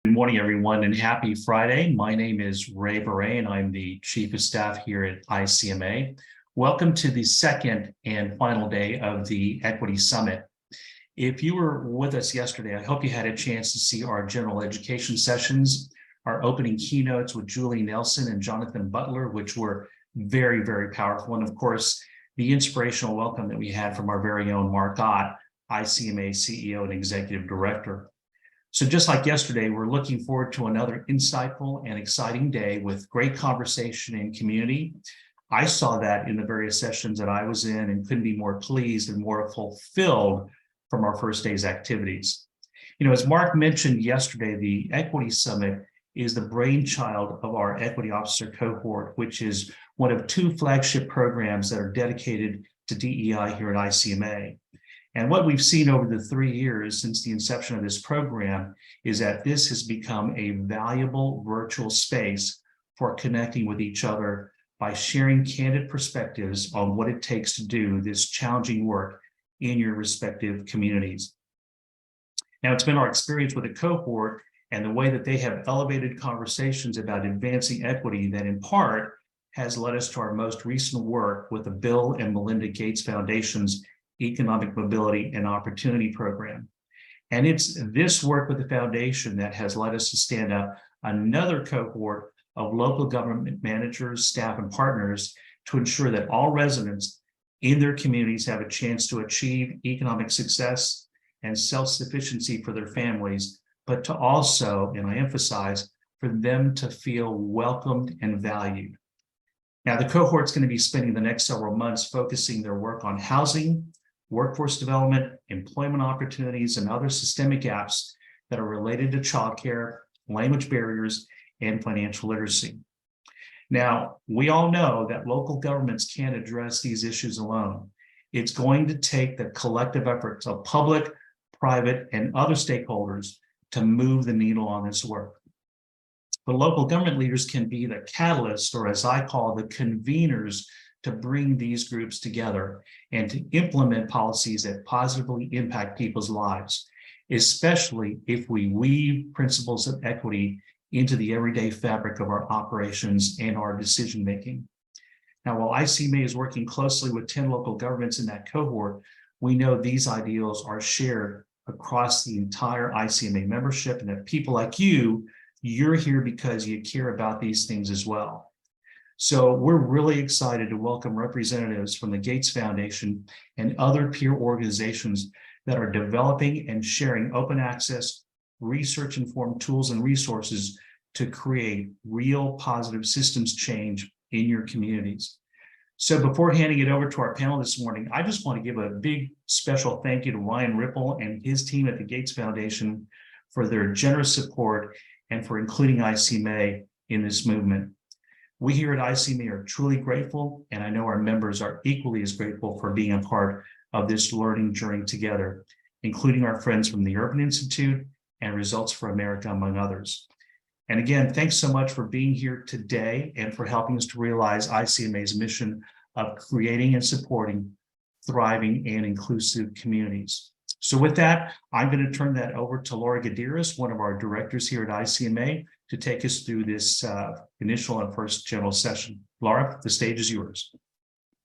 Good morning, everyone, and happy Friday. My name is Ray Beret, and I'm the Chief of Staff here at ICMA. Welcome to the second and final day of the Equity Summit. If you were with us yesterday, I hope you had a chance to see our general education sessions, our opening keynotes with Julie Nelson and Jonathan Butler, which were very, very powerful. And of course, the inspirational welcome that we had from our very own Mark Ott, ICMA CEO and Executive Director. So just like yesterday, we're looking forward to another insightful and exciting day with great conversation and community. I saw that in the various sessions that I was in and couldn't be more pleased and more fulfilled from our first day's activities. You know, as Mark mentioned yesterday, the Equity Summit is the brainchild of our Equity Officer Cohort, which is one of two flagship programs that are dedicated to DEI here at ICMA. And what we've seen over the 3 years since the inception of this program is that this has become a valuable virtual space for connecting with each other by sharing candid perspectives on what it takes to do this challenging work in your respective communities. Now, it's been our experience with the cohort and the way that they have elevated conversations about advancing equity that in part has led us to our most recent work with the Bill and Melinda Gates Foundation's Economic Mobility and Opportunity Program. And it's this work with the foundation that has led us to stand up another cohort of local government managers, staff, and partners to ensure that all residents in their communities have a chance to achieve economic success and self-sufficiency for their families, but to also, and I emphasize, for them to feel welcomed and valued. Now, the cohort's going to be spending the next several months focusing their work on housing, workforce development, employment opportunities, and other systemic gaps that are related to childcare, language barriers, and financial literacy. Now, we all know that local governments can't address these issues alone. It's going to take the collective efforts of public, private, and other stakeholders to move the needle on this work. But local government leaders can be the catalyst, or as I call the conveners, to bring these groups together and to implement policies that positively impact people's lives, especially if we weave principles of equity into the everyday fabric of our operations and our decision-making. Now, while ICMA is working closely with 10 local governments in that cohort, we know these ideals are shared across the entire ICMA membership, and that people like you're here because you care about these things as well. So we're really excited to welcome representatives from the Gates Foundation and other peer organizations that are developing and sharing open access, research-informed tools and resources to create real positive systems change in your communities. So before handing it over to our panel this morning, I just want to give a big special thank you to Ryan Ripple and his team at the Gates Foundation for their generous support and for including ICMA in this movement. We here at ICMA are truly grateful, and I know our members are equally as grateful for being a part of this learning journey together, including our friends from the Urban Institute and Results for America, among others. And again, thanks so much for being here today and for helping us to realize ICMA's mission of creating and supporting thriving and inclusive communities. So with that, I'm going to turn that over to Laura Gutierrez, one of our directors here at ICMA, to take us through this initial and first general session. Laura, the stage is yours.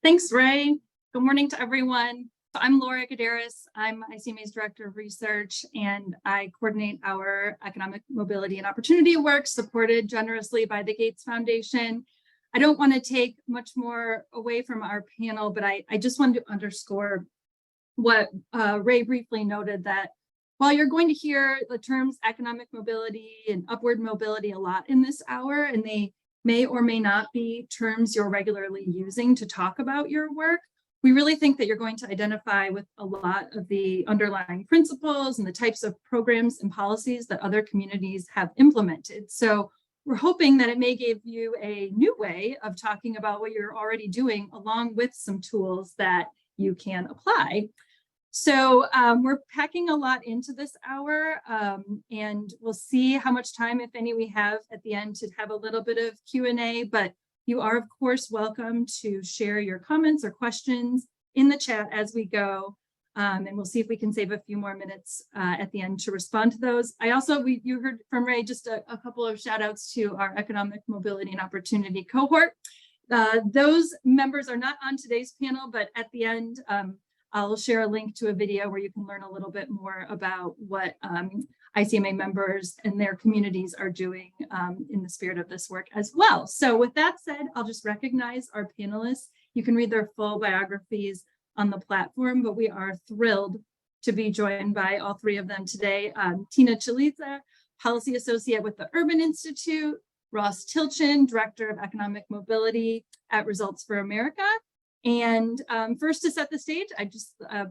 Thanks, Ray. Good morning to everyone. I'm Laura Gutierrez. I'm ICMA's Director of Research, and I coordinate our economic mobility and opportunity work supported generously by the Gates Foundation. I don't want to take much more away from our panel, but I just wanted to underscore what Ray briefly noted, that while you're going to hear the terms economic mobility and upward mobility a lot in this hour, and they may or may not be terms you're regularly using to talk about your work, we really think that you're going to identify with a lot of the underlying principles and the types of programs and policies that other communities have implemented. So we're hoping that it may give you a new way of talking about what you're already doing, along with some tools that you can apply. So we're packing a lot into this hour, and we'll see how much time, if any, we have at the end to have a little bit of Q&A, but you are, of course, welcome to share your comments or questions in the chat as we go. And we'll see if we can save a few more minutes at the end to respond to those. You heard from Ray just a couple of shout outs to our economic mobility and opportunity cohort. Those members are not on today's panel, but at the end, I'll share a link to a video where you can learn a little bit more about what ICMA members and their communities are doing in the spirit of this work as well. So with that said, I'll just recognize our panelists. You can read their full biographies on the platform, but we are thrilled to be joined by all three of them today. Tina Chaliza, Policy Associate with the Urban Institute, Ross Tilchin, Director of Economic Mobility at Results for America. And first to set the stage,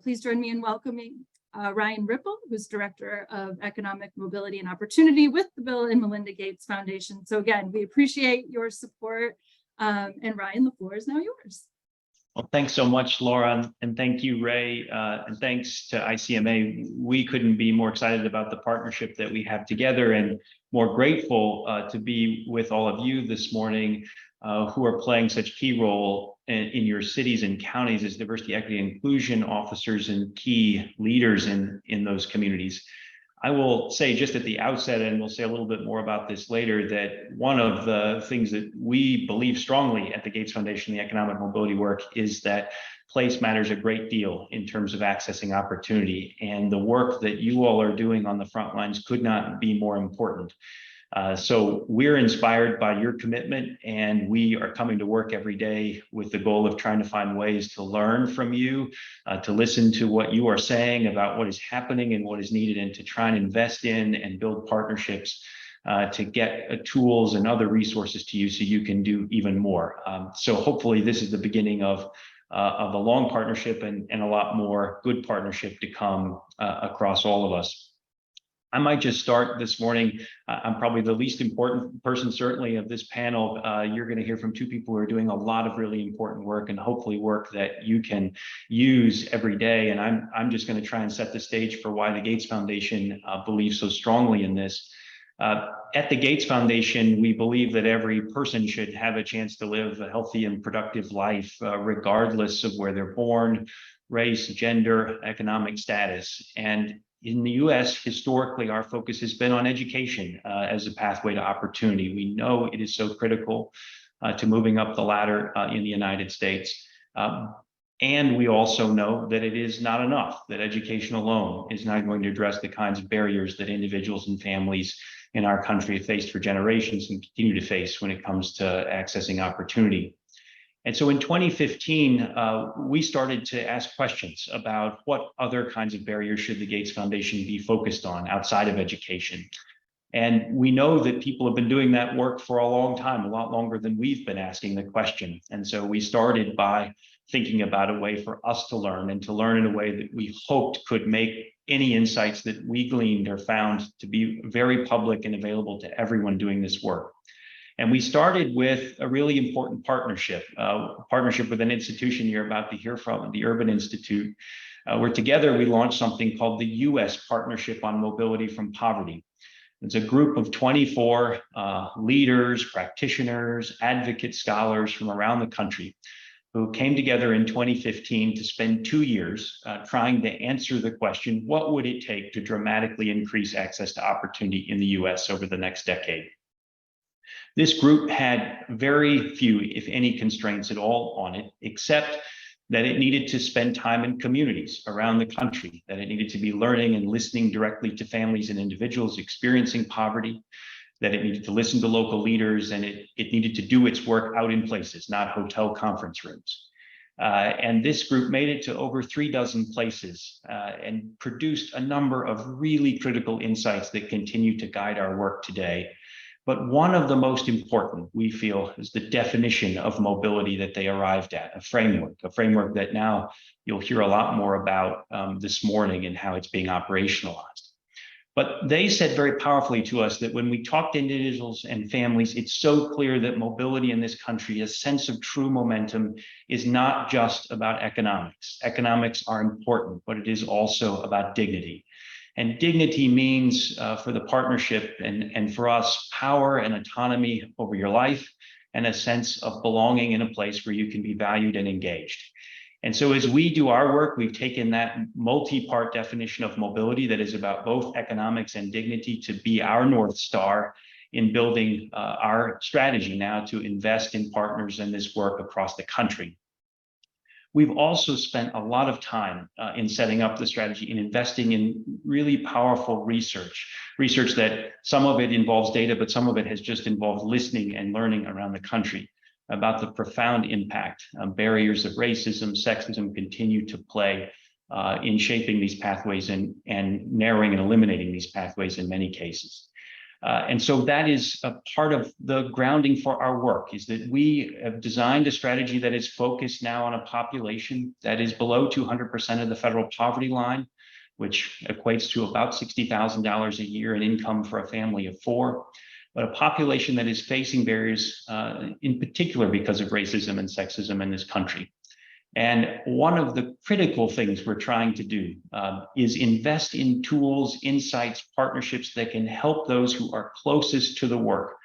please join me in welcoming Ryan Ripple, who's Director of Economic Mobility and Opportunity with the Bill and Melinda Gates Foundation. So again, we appreciate your support. And Ryan, the floor is now yours. Well, thanks so much, Laura, and thank you, Ray, and thanks to ICMA. We couldn't be more excited about the partnership that we have together and more grateful to be with all of you this morning who are playing such key role in your cities and counties as diversity, equity, and inclusion officers and key leaders in those communities. I will say just at the outset, and we'll say a little bit more about this later, that one of the things that we believe strongly at the Gates Foundation, the economic mobility work, is that place matters a great deal in terms of accessing opportunity. And the work that you all are doing on the front lines could not be more important. So we're inspired by your commitment, and we are coming to work every day with the goal of trying to find ways to learn from you, to listen to what you are saying about what is happening and what is needed, and to try and invest in and build partnerships to get tools and other resources to you so you can do even more. So hopefully this is the beginning of a long partnership and a lot more good partnership to come across all of us. I might just start this morning. I'm probably the least important person, certainly, of this panel. You're going to hear from two people who are doing a lot of really important work, and hopefully work that you can use every day. And I'm just going to try and set the stage for why the Gates Foundation believes so strongly in this. At the Gates Foundation, we believe that every person should have a chance to live a healthy and productive life, regardless of where they're born, race, gender, economic status. And in the US, historically, our focus has been on education as a pathway to opportunity. We know it is so critical to moving up the ladder in the United States. And we also know that it is not enough, that education alone is not going to address the kinds of barriers that individuals and families in our country have faced for generations and continue to face when it comes to accessing opportunity. And so in 2015, we started to ask questions about what other kinds of barriers should the Gates Foundation be focused on outside of education. And we know that people have been doing that work for a long time, a lot longer than we've been asking the question. And so we started by thinking about a way for us to learn, and to learn in a way that we hoped could make any insights that we gleaned or found to be very public and available to everyone doing this work. And we started with a really important partnership with an institution you're about to hear from, the Urban Institute, where together we launched something called the US Partnership on Mobility from Poverty. It's a group of 24 leaders, practitioners, advocates, scholars from around the country who came together in 2015 to spend 2 years trying to answer the question, what would it take to dramatically increase access to opportunity in the US over the next decade? This group had very few, if any, constraints at all on it, except that it needed to spend time in communities around the country, that it needed to be learning and listening directly to families and individuals experiencing poverty, that it needed to listen to local leaders, and it needed to do its work out in places, not hotel conference rooms. And this group made it to over 36 places and produced a number of really critical insights that continue to guide our work today. But one of the most important, we feel, is the definition of mobility that they arrived at, a framework that now you'll hear a lot more about this morning and how it's being operationalized. But they said very powerfully to us that when we talk to individuals and families, it's so clear that mobility in this country, a sense of true momentum, is not just about economics. Economics are important, but it is also about dignity. And dignity means for the partnership and for us, power and autonomy over your life, and a sense of belonging in a place where you can be valued and engaged. And so as we do our work, we've taken that multi-part definition of mobility that is about both economics and dignity to be our North Star in building our strategy now to invest in partners in this work across the country. We've also spent a lot of time in setting up the strategy, in investing in really powerful research that some of it involves data, but some of it has just involved listening and learning around the country about the profound impact barriers of racism, sexism continue to play in shaping these pathways and narrowing and eliminating these pathways in many cases. And so that is a part of the grounding for our work, is that we have designed a strategy that is focused now on a population that is below 200% of the federal poverty line, which equates to about $60,000 a year in income for a family of four, but a population that is facing barriers in particular because of racism and sexism in this country. And one of the critical things we're trying to do is invest in tools, insights, partnerships that can help those who are closest to the work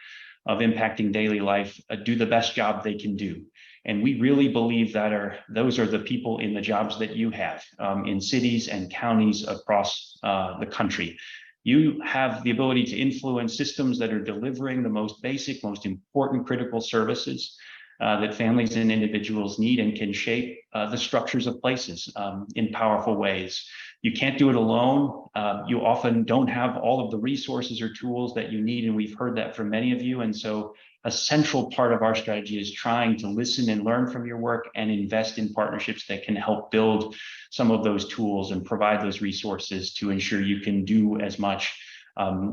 of impacting daily life do the best job they can do. And we really believe that those are the people in the jobs that you have in cities and counties across the country. You have the ability to influence systems that are delivering the most basic, most important critical services that families and individuals need, and can shape the structures of places in powerful ways. You can't do it alone. You often don't have all of the resources or tools that you need, and we've heard that from many of you. And so a central part of our strategy is trying to listen and learn from your work and invest in partnerships that can help build some of those tools and provide those resources to ensure you can do as much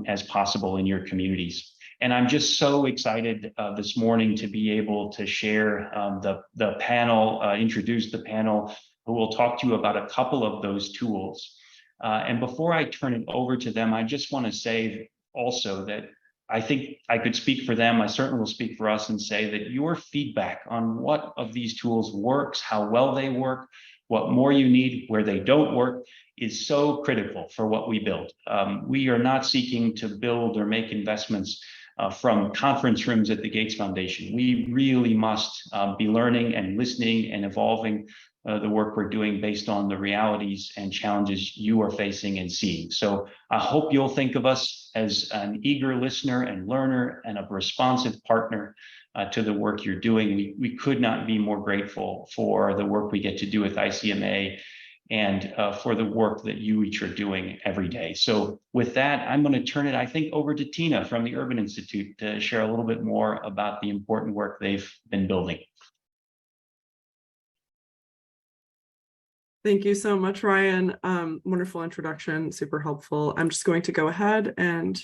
as possible in your communities. And I'm just so excited this morning to be able to share the panel, introduce the panel who will talk to you about a couple of those tools. And before I turn it over to them, I just want to say also that I think I could speak for them. I certainly will speak for us and say that your feedback on what of these tools works, how well they work, what more you need, where they don't work, is so critical for what we build. We are not seeking to build or make investments from conference rooms at the Gates Foundation. We really must be learning and listening and evolving the work we're doing based on the realities and challenges you are facing and seeing. So I hope you'll think of us as an eager listener and learner and a responsive partner to the work you're doing. We could not be more grateful for the work we get to do with ICMA and for the work that you each are doing every day. So with that, I'm going to turn it, I think, over to Tina from the Urban Institute to share a little bit more about the important work they've been building. Thank you so much, Ryan. Wonderful introduction, super helpful. I'm just going to go ahead and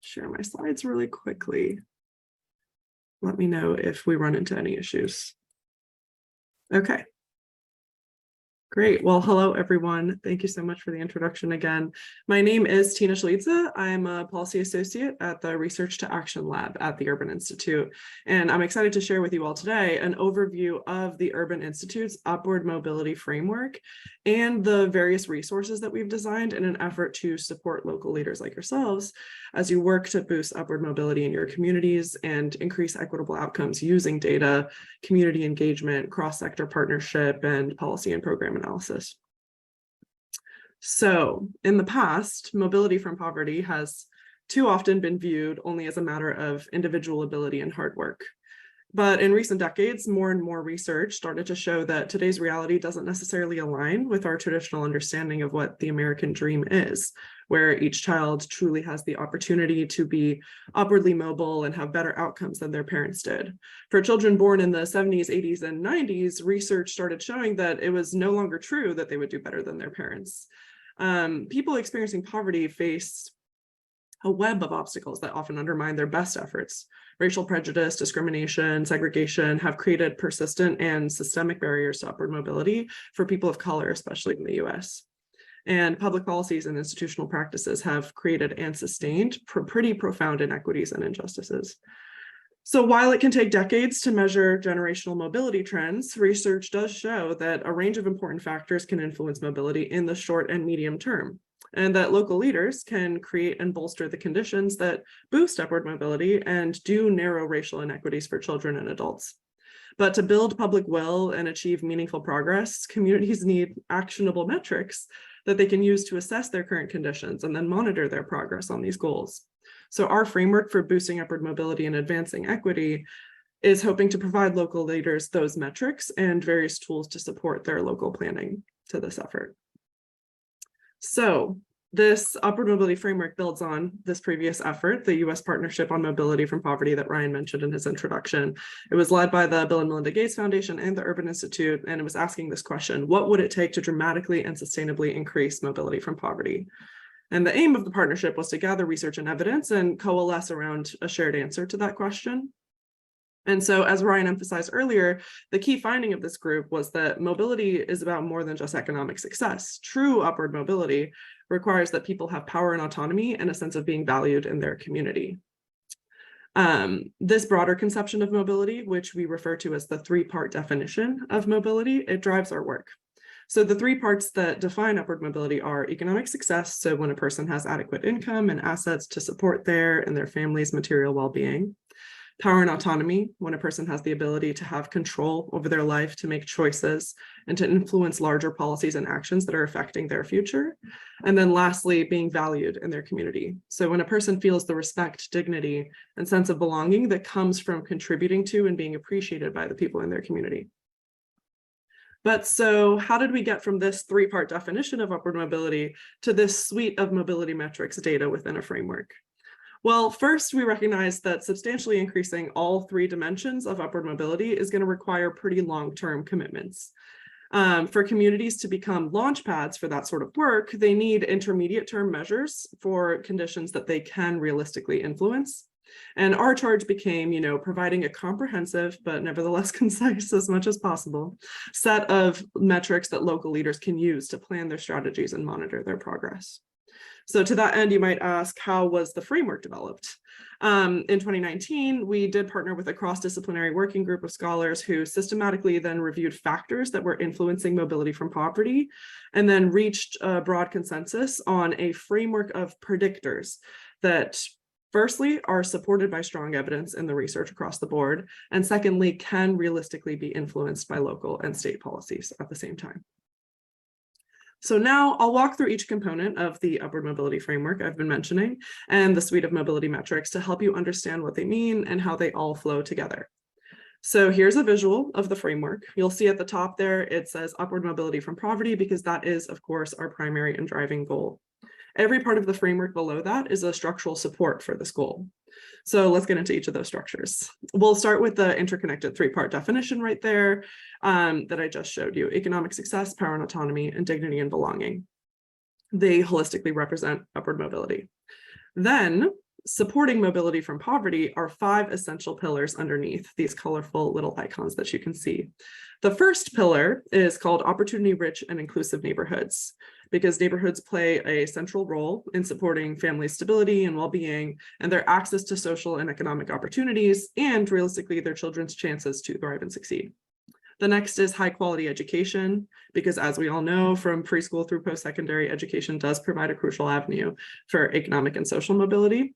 share my slides really quickly. Let me know if we run into any issues. Okay. Great. Well, hello, everyone. Thank you so much for the introduction again. My name is Tina Schlitze. I'm a policy associate at the Research to Action Lab at the Urban Institute. And I'm excited to share with you all today an overview of the Urban Institute's upward mobility framework and the various resources that we've designed in an effort to support local leaders like yourselves as you work to boost upward mobility in your communities and increase equitable outcomes using data, community engagement, cross-sector partnership, and policy and program analysis. So in the past, mobility from poverty has too often been viewed only as a matter of individual ability and hard work. But in recent decades, more and more research started to show that today's reality doesn't necessarily align with our traditional understanding of what the American dream is, where each child truly has the opportunity to be upwardly mobile and have better outcomes than their parents did. For children born in the 70s, 80s, and 90s, research started showing that it was no longer true that they would do better than their parents. People experiencing poverty face a web of obstacles that often undermine their best efforts. Racial prejudice, discrimination, segregation have created persistent and systemic barriers to upward mobility for people of color, especially in the US. And public policies and institutional practices have created and sustained pretty profound inequities and injustices. So while it can take decades to measure generational mobility trends, research does show that a range of important factors can influence mobility in the short and medium term, and that local leaders can create and bolster the conditions that boost upward mobility and do narrow racial inequities for children and adults. But to build public will and achieve meaningful progress, communities need actionable metrics that they can use to assess their current conditions and then monitor their progress on these goals. So our framework for boosting upward mobility and advancing equity is hoping to provide local leaders those metrics and various tools to support their local planning to this effort. So this upward mobility framework builds on this previous effort, the U.S. Partnership on Mobility from Poverty that Ryan mentioned in his introduction. It was led by the Bill and Melinda Gates Foundation and the Urban Institute, and it was asking this question: what would it take to dramatically and sustainably increase mobility from poverty? And the aim of the partnership was to gather research and evidence and coalesce around a shared answer to that question. And so, as Ryan emphasized earlier, the key finding of this group was that mobility is about more than just economic success. True upward mobility requires that people have power and autonomy and a sense of being valued in their community. This broader conception of mobility, which we refer to as the three-part definition of mobility, it drives our work. So the three parts that define upward mobility are economic success, so when a person has adequate income and assets to support their and their family's material well-being. Power and autonomy, when a person has the ability to have control over their life, to make choices, and to influence larger policies and actions that are affecting their future. And then lastly, being valued in their community. So when a person feels the respect, dignity, and sense of belonging that comes from contributing to and being appreciated by the people in their community. But so how did we get from this three-part definition of upward mobility to this suite of mobility metrics data within a framework? Well, first, we recognize that substantially increasing all three dimensions of upward mobility is going to require pretty long-term commitments. For communities to become launch pads for that sort of work, they need intermediate-term measures for conditions that they can realistically influence. And our charge became, providing a comprehensive, but nevertheless concise as much as possible, set of metrics that local leaders can use to plan their strategies and monitor their progress. So to that end, you might ask, how was the framework developed? In 2019, we did partner with a cross-disciplinary working group of scholars who systematically then reviewed factors that were influencing mobility from poverty, and then reached a broad consensus on a framework of predictors that firstly are supported by strong evidence in the research across the board, and secondly, can realistically be influenced by local and state policies at the same time. So now I'll walk through each component of the upward mobility framework I've been mentioning and the suite of mobility metrics to help you understand what they mean and how they all flow together. So here's a visual of the framework. You'll see at the top there, it says upward mobility from poverty, because that is, of course, our primary and driving goal. Every part of the framework below that is a structural support for this goal. So let's get into each of those structures. We'll start with the interconnected three-part definition right there that I just showed you: economic success, power and autonomy, and dignity and belonging. They holistically represent upward mobility. Then, supporting mobility from poverty are 5 essential pillars underneath these colorful little icons that you can see. The first pillar is called opportunity-rich and inclusive neighborhoods, because neighborhoods play a central role in supporting family stability and well-being, and their access to social and economic opportunities, and realistically, their children's chances to thrive and succeed. The next is high-quality education, because as we all know, from preschool through post-secondary, education does provide a crucial avenue for economic and social mobility.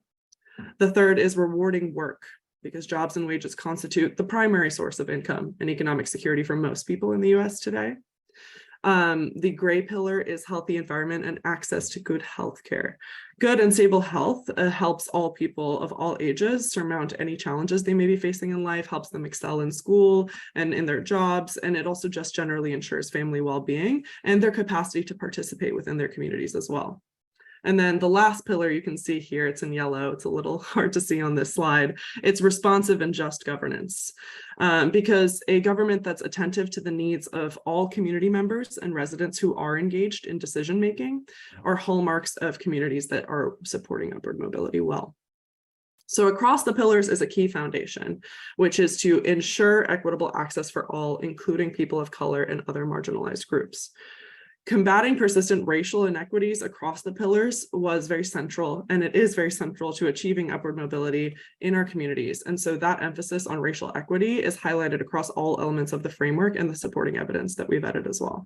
The third is rewarding work, because jobs and wages constitute the primary source of income and economic security for most people in the US today. The gray pillar is healthy environment and access to good health care. Good and stable health helps all people of all ages surmount any challenges they may be facing in life, helps them excel in school and in their jobs, and it also just generally ensures family well-being and their capacity to participate within their communities as well. And then the last pillar you can see here, it's in yellow, it's a little hard to see on this slide, it's responsive and just governance. Because a government that's attentive to the needs of all community members and residents who are engaged in decision-making are hallmarks of communities that are supporting upward mobility well. So across the pillars is a key foundation, which is to ensure equitable access for all, including people of color and other marginalized groups. Combating persistent racial inequities across the pillars was very central, and it is very central to achieving upward mobility in our communities. And so that emphasis on racial equity is highlighted across all elements of the framework and the supporting evidence that we've vetted as well.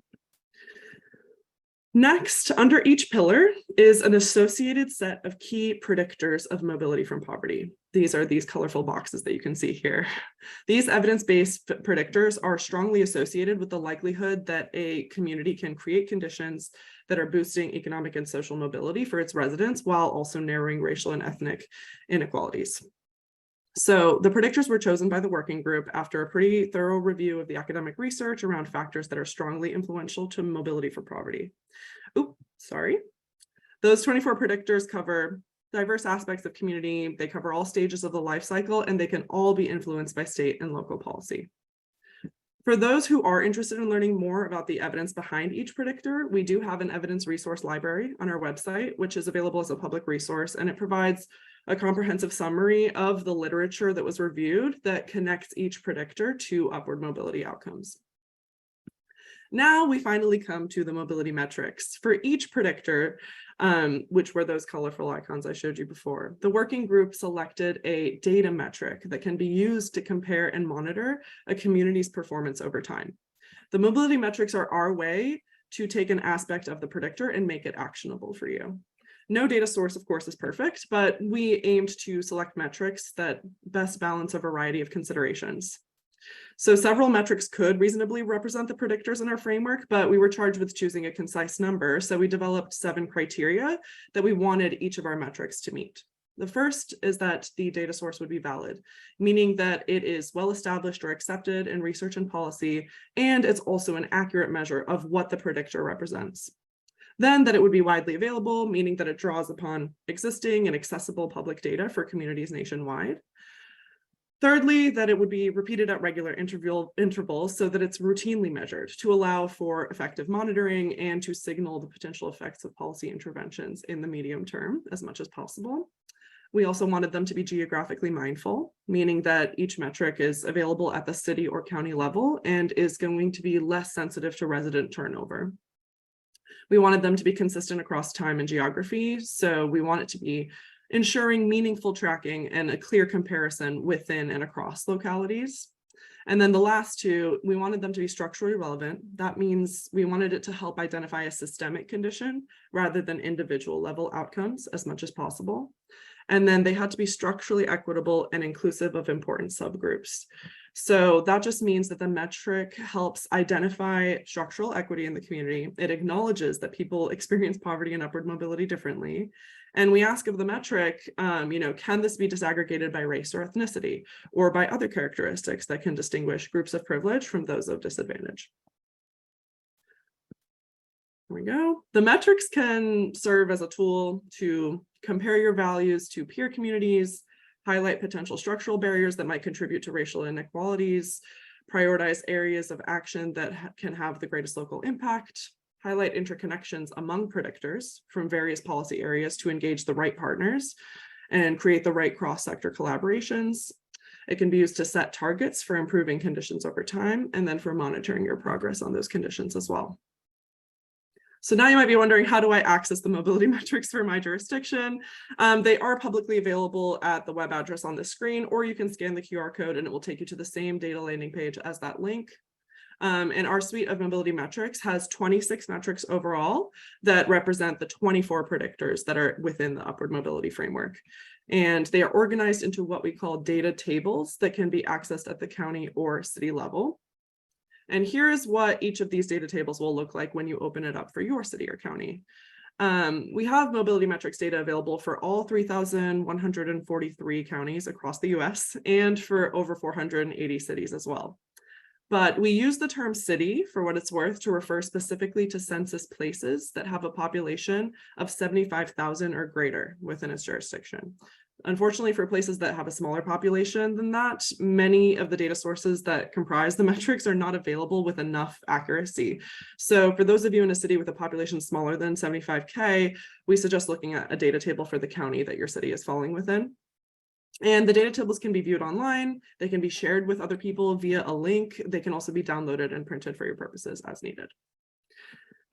Next, under each pillar is an associated set of key predictors of mobility from poverty. These are these colorful boxes that you can see here. These evidence-based predictors are strongly associated with the likelihood that a community can create conditions that are boosting economic and social mobility for its residents while also narrowing racial and ethnic inequalities. So the predictors were chosen by the working group after a pretty thorough review of the academic research around factors that are strongly influential to mobility for poverty. Oops, sorry. Those 24 predictors cover diverse aspects of community. They cover all stages of the life cycle, and they can all be influenced by state and local policy. For those who are interested in learning more about the evidence behind each predictor, we do have an evidence resource library on our website, which is available as a public resource, and it provides a comprehensive summary of the literature that was reviewed that connects each predictor to upward mobility outcomes. Now we finally come to the mobility metrics. For each predictor, which were those colorful icons I showed you before, the working group selected a data metric that can be used to compare and monitor a community's performance over time. The mobility metrics are our way to take an aspect of the predictor and make it actionable for you. No data source, of course, is perfect, but we aimed to select metrics that best balance a variety of considerations. So several metrics could reasonably represent the predictors in our framework, but we were charged with choosing a concise number. So we developed 7 criteria that we wanted each of our metrics to meet. The first is that the data source would be valid, meaning that it is well established or accepted in research and policy, and it's also an accurate measure of what the predictor represents. Then that it would be widely available, meaning that it draws upon existing and accessible public data for communities nationwide. Thirdly, that it would be repeated at regular intervals so that it's routinely measured to allow for effective monitoring and to signal the potential effects of policy interventions in the medium term as much as possible. We also wanted them to be geographically mindful, meaning that each metric is available at the city or county level and is going to be less sensitive to resident turnover. We wanted them to be consistent across time and geography, so we want it to be ensuring meaningful tracking and a clear comparison within and across localities. And then the last 2, we wanted them to be structurally relevant. That means we wanted it to help identify a systemic condition rather than individual level outcomes as much as possible. And then they had to be structurally equitable and inclusive of important subgroups. So that just means that the metric helps identify structural equity in the community. It acknowledges that people experience poverty and upward mobility differently. And we ask of the metric, can this be disaggregated by race or ethnicity or by other characteristics that can distinguish groups of privilege from those of disadvantage? There we go. The metrics can serve as a tool to compare your values to peer communities, highlight potential structural barriers that might contribute to racial inequalities, prioritize areas of action that can have the greatest local impact, highlight interconnections among predictors from various policy areas to engage the right partners and create the right cross-sector collaborations. It can be used to set targets for improving conditions over time and then for monitoring your progress on those conditions as well. So now you might be wondering, how do I access the mobility metrics for my jurisdiction? They are publicly available at the web address on the screen, or you can scan the QR code and it will take you to the same data landing page as that link. And our suite of mobility metrics has 26 metrics overall that represent the 24 predictors that are within the upward mobility framework. And they are organized into what we call data tables that can be accessed at the county or city level. And here is what each of these data tables will look like when you open it up for your city or county. We have mobility metrics data available for all 3,143 counties across the US and for over 480 cities as well. But we use the term city for what it's worth to refer specifically to census places that have a population of 75,000 or greater within its jurisdiction. Unfortunately, for places that have a smaller population than that, many of the data sources that comprise the metrics are not available with enough accuracy. So for those of you in a city with a population smaller than 75K, we suggest looking at a data table for the county that your city is falling within. And the data tables can be viewed online. They can be shared with other people via a link. They can also be downloaded and printed for your purposes as needed.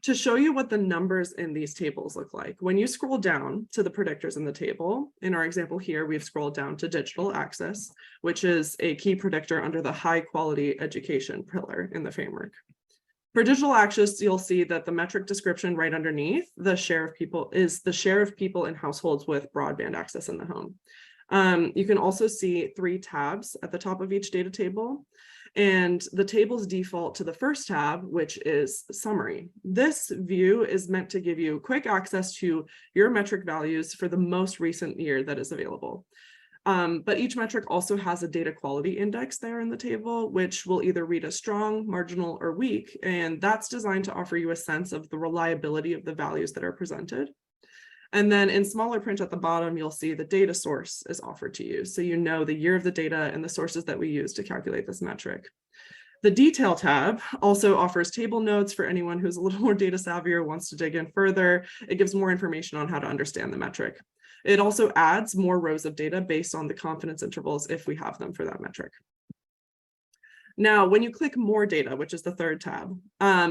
To show you what the numbers in these tables look like, when you scroll down to the predictors in the table, in our example here, we've scrolled down to digital access, which is a key predictor under the high quality education pillar in the framework. For digital access, you'll see that the metric description right underneath the share of people is the share of people in households with broadband access in the home. You can also see 3 tabs at the top of each data table. And the tables default to the first tab, which is summary. This view is meant to give you quick access to your metric values for the most recent year that is available. But each metric also has a data quality index there in the table, which will either read as strong, marginal, or weak. And that's designed to offer you a sense of the reliability of the values that are presented. And then in smaller print at the bottom, you'll see the data source is offered to you. So you know the year of the data and the sources that we use to calculate this metric. The detail tab also offers table notes for anyone who's a little more data savvy or wants to dig in further. It gives more information on how to understand the metric. It also adds more rows of data based on the confidence intervals if we have them for that metric. Now, when you click more data, which is the third tab,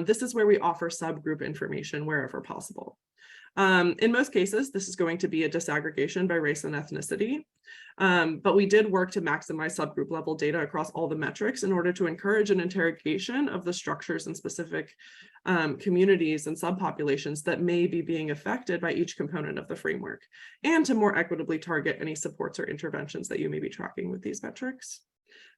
this is where we offer subgroup information wherever possible. In most cases, this is going to be a disaggregation by race and ethnicity, but we did work to maximize subgroup level data across all the metrics in order to encourage an interrogation of the structures and specific communities and subpopulations that may be being affected by each component of the framework, and to more equitably target any supports or interventions that you may be tracking with these metrics.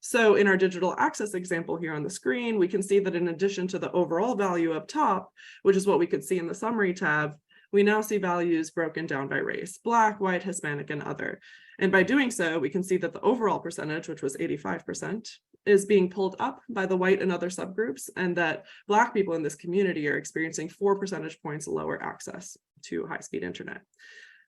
So in our digital access example here on the screen, we can see that in addition to the overall value up top, which is what we could see in the summary tab, we now see values broken down by race: Black, white, Hispanic, and other. And by doing so, we can see that the overall percentage, which was 85%, is being pulled up by the white and other subgroups, and that Black people in this community are experiencing 4 percentage points lower access to high-speed internet.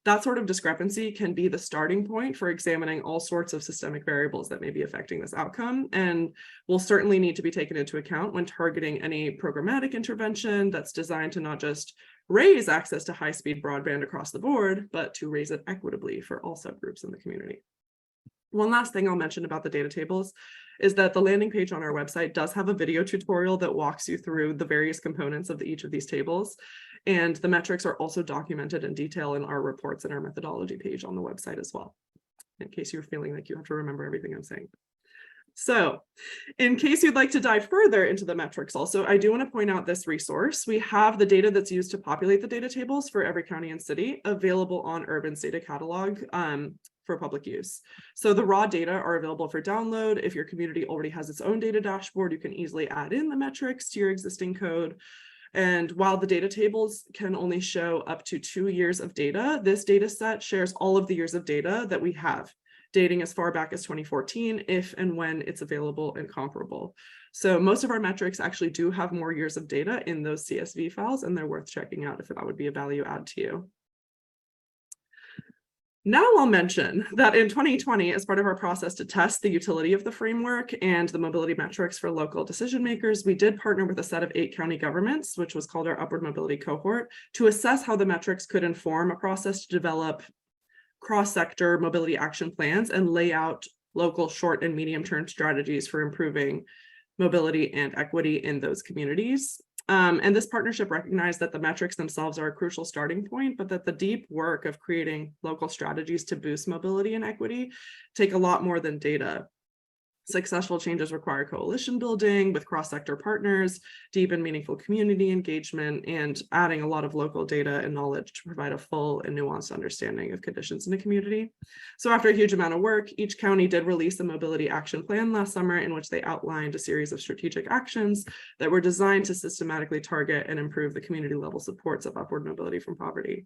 That sort of discrepancy can be the starting point for examining all sorts of systemic variables that may be affecting this outcome, and will certainly need to be taken into account when targeting any programmatic intervention that's designed to not just raise access to high-speed broadband across the board, but to raise it equitably for all subgroups in the community. One last thing I'll mention about the data tables is that the landing page on our website does have a video tutorial that walks you through the various components of each of these tables. And the metrics are also documented in detail in our reports and our methodology page on the website as well, in case you're feeling like you have to remember everything I'm saying. So in case you'd like to dive further into the metrics also, I do want to point out this resource. We have the data that's used to populate the data tables for every county and city available on Urban's data catalog for public use. So the raw data are available for download. If your community already has its own data dashboard, you can easily add in the metrics to your existing code. And while the data tables can only show up to 2 years of data, this data set shares all of the years of data that we have, dating as far back as 2014, if and when it's available and comparable. So most of our metrics actually do have more years of data in those CSV files, and they're worth checking out if that would be a value add to you. Now I'll mention that in 2020, as part of our process to test the utility of the framework and the mobility metrics for local decision makers, we did partner with a set of 8 county governments, which was called our Upward Mobility Cohort, to assess how the metrics could inform a process to develop cross-sector mobility action plans and lay out local short and medium-term strategies for improving mobility and equity in those communities. And this partnership recognized that the metrics themselves are a crucial starting point, but that the deep work of creating local strategies to boost mobility and equity take a lot more than data. Successful changes require coalition building with cross-sector partners, deep and meaningful community engagement, and adding a lot of local data and knowledge to provide a full and nuanced understanding of conditions in a community. So after a huge amount of work, each county did release a mobility action plan last summer in which they outlined a series of strategic actions that were designed to systematically target and improve the community level supports of upward mobility from poverty.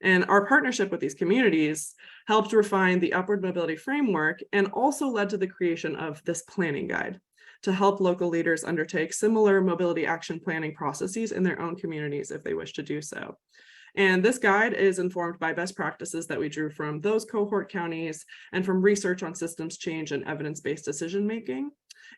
And our partnership with these communities helped refine the upward mobility framework and also led to the creation of this planning guide to help local leaders undertake similar mobility action planning processes in their own communities if they wish to do so. And this guide is informed by best practices that we drew from those cohort counties and from research on systems change and evidence-based decision-making.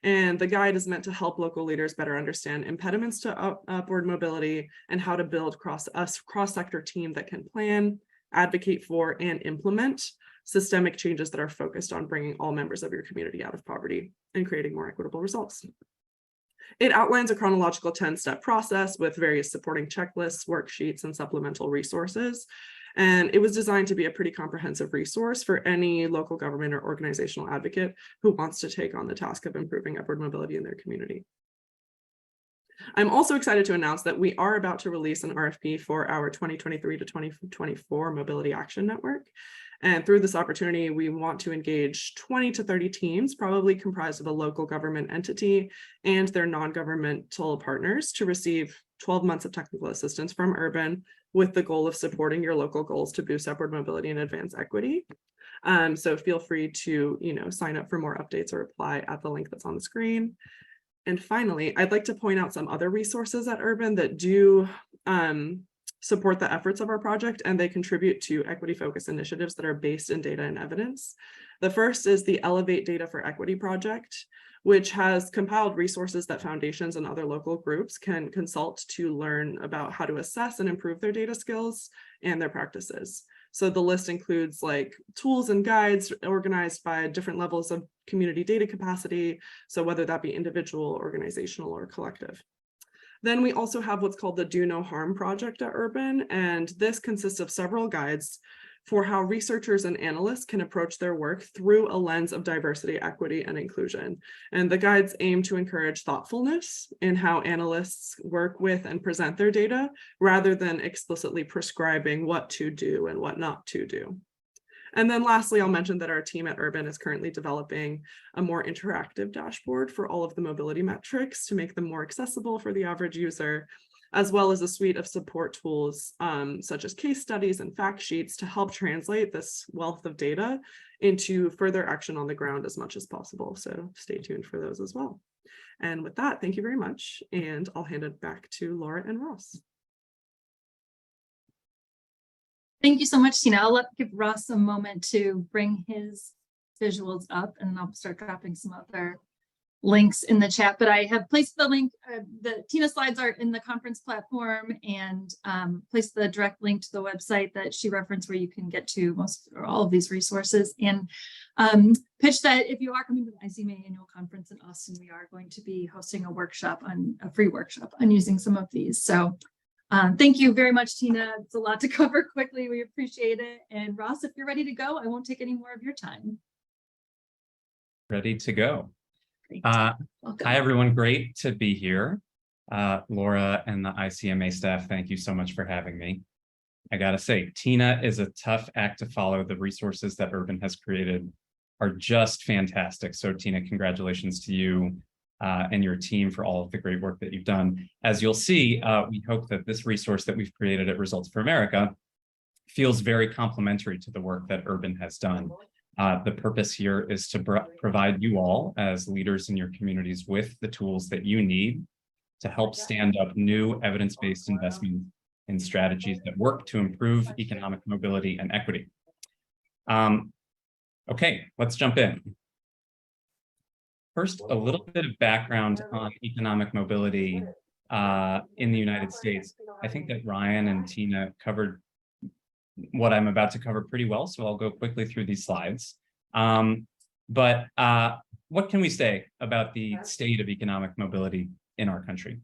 And the guide is meant to help local leaders better understand impediments to upward mobility and how to build cross-sector team that can plan, advocate for, and implement systemic changes that are focused on bringing all members of your community out of poverty and creating more equitable results. It outlines a chronological 10-step process with various supporting checklists, worksheets, and supplemental resources. And it was designed to be a pretty comprehensive resource for any local government or organizational advocate who wants to take on the task of improving upward mobility in their community. I'm also excited to announce that we are about to release an RFP for our 2023 to 2024 Mobility Action Network. And through this opportunity, we want to engage 20 to 30 teams, probably comprised of a local government entity and their non-governmental partners, to receive 12 months of technical assistance from Urban with the goal of supporting your local goals to boost upward mobility and advance equity. So feel free to, sign up for more updates or apply at the link that's on the screen. And finally, I'd like to point out some other resources at Urban that do support the efforts of our project, and they contribute to equity-focused initiatives that are based in data and evidence. The first is the Elevate Data for Equity project, which has compiled resources that foundations and other local groups can consult to learn about how to assess and improve their data skills and their practices. So the list includes tools and guides organized by different levels of community data capacity. So whether that be individual, organizational, or collective. Then we also have what's called the Do No Harm project at Urban, and this consists of several guides for how researchers and analysts can approach their work through a lens of diversity, equity, and inclusion. And the guides aim to encourage thoughtfulness in how analysts work with and present their data, rather than explicitly prescribing what to do and what not to do. And then lastly, I'll mention that our team at Urban is currently developing a more interactive dashboard for all of the mobility metrics to make them more accessible for the average user, as well as a suite of support tools such as case studies and fact sheets to help translate this wealth of data into further action on the ground as much as possible. So stay tuned for those as well. And with that, thank you very much. And I'll hand it back to Laura and Ross. Thank you so much, Tina. I'll give Ross a moment to bring his visuals up, and I'll start dropping some other links in the chat. But I have placed the link, the Tina slides are in the conference platform, and placed the direct link to the website that she referenced where you can get to most or all of these resources. And pitch that if you are coming to the ICMA annual conference in Austin, we are going to be hosting a free workshop on using some of these. So thank you very much, Tina. It's a lot to cover quickly. We appreciate it. And Ross, if you're ready to go, I won't take any more of your time. Ready to go. Great. Hi, everyone. Great to be here. Laura and the ICMA staff, thank you so much for having me. I gotta say, Tina is a tough act to follow. The resources that Urban has created are just fantastic. So Tina, congratulations to you and your team for all of the great work that you've done. As you'll see, we hope that this resource that we've created at Results for America feels very complementary to the work that Urban has done. The purpose here is to provide you all as leaders in your communities with the tools that you need to help stand up new evidence-based investment in strategies that work to improve economic mobility and equity. Okay, let's jump in. First, a little bit of background on economic mobility in the United States. I think that Ryan and Tina covered what I'm about to cover pretty well, so I'll go quickly through these slides. But what can we say about the state of economic mobility in our country?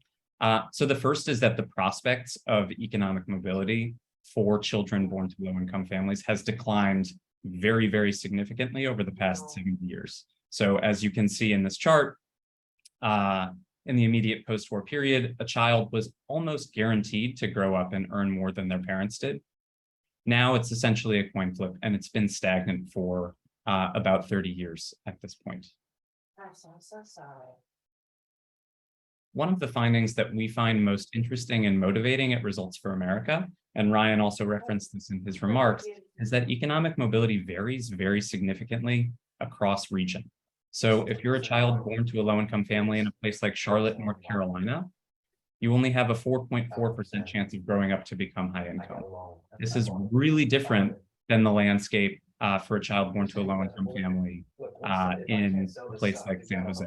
So the first is that the prospects of economic mobility for children born to low-income families has declined very, very significantly over the past 70 years. So as you can see in this chart, in the immediate post-war period, a child was almost guaranteed to grow up and earn more than their parents did. Now it's essentially a coin flip, and it's been stagnant for about 30 years at this point. I'm so sorry. One of the findings that we find most interesting and motivating at Results for America, and Ryan also referenced this in his remarks, is that economic mobility varies very significantly across region. So if you're a child born to a low-income family in a place like Charlotte, North Carolina, you only have a 4.4% chance of growing up to become high income. This is really different than the landscape for a child born to a low-income family in a place like San Jose.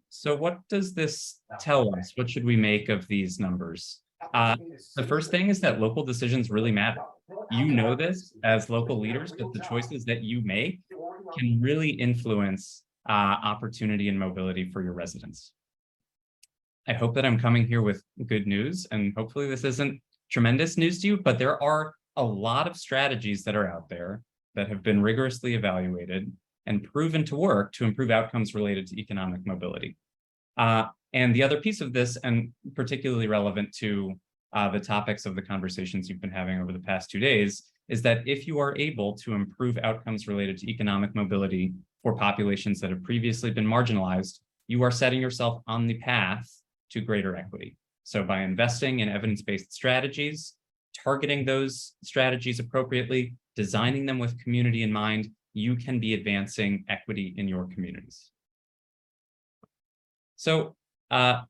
So what does this tell us? What should we make of these numbers? The first thing is that local decisions really matter. You know this as local leaders, but the choices that you make can really influence opportunity and mobility for your residents. I hope that I'm coming here with good news, and hopefully this isn't tremendous news to you, but there are a lot of strategies that are out there that have been rigorously evaluated and proven to work to improve outcomes related to economic mobility. And the other piece of this, and particularly relevant to the topics of the conversations you've been having over the past 2 days, is that if you are able to improve outcomes related to economic mobility for populations that have previously been marginalized, you are setting yourself on the path to greater equity. So by investing in evidence-based strategies, targeting those strategies appropriately, designing them with community in mind, you can be advancing equity in your communities. So the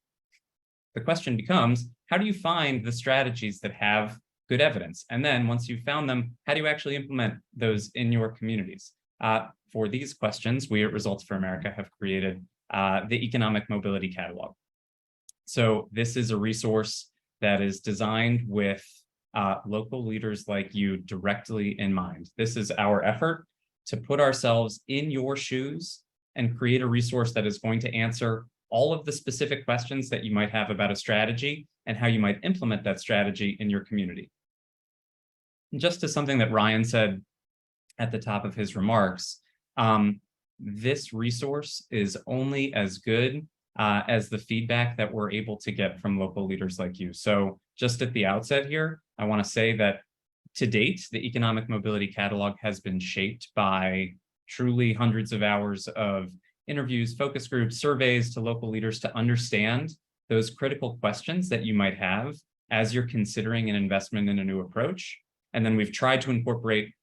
question becomes, how do you find the strategies that have good evidence? And then once you've found them, how do you actually implement those in your communities? For these questions, we at Results for America have created the Economic Mobility Catalog. So this is a resource that is designed with local leaders like you directly in mind. This is our effort to put ourselves in your shoes and create a resource that is going to answer all of the specific questions that you might have about a strategy and how you might implement that strategy in your community. And just as something that Ryan said at the top of his remarks, this resource is only as good as the feedback that we're able to get from local leaders like you. So just at the outset here, I want to say that to date, the Economic Mobility Catalog has been shaped by truly hundreds of hours of interviews, focus groups, surveys to local leaders to understand those critical questions that you might have as you're considering an investment in a new approach. And then we've tried to incorporate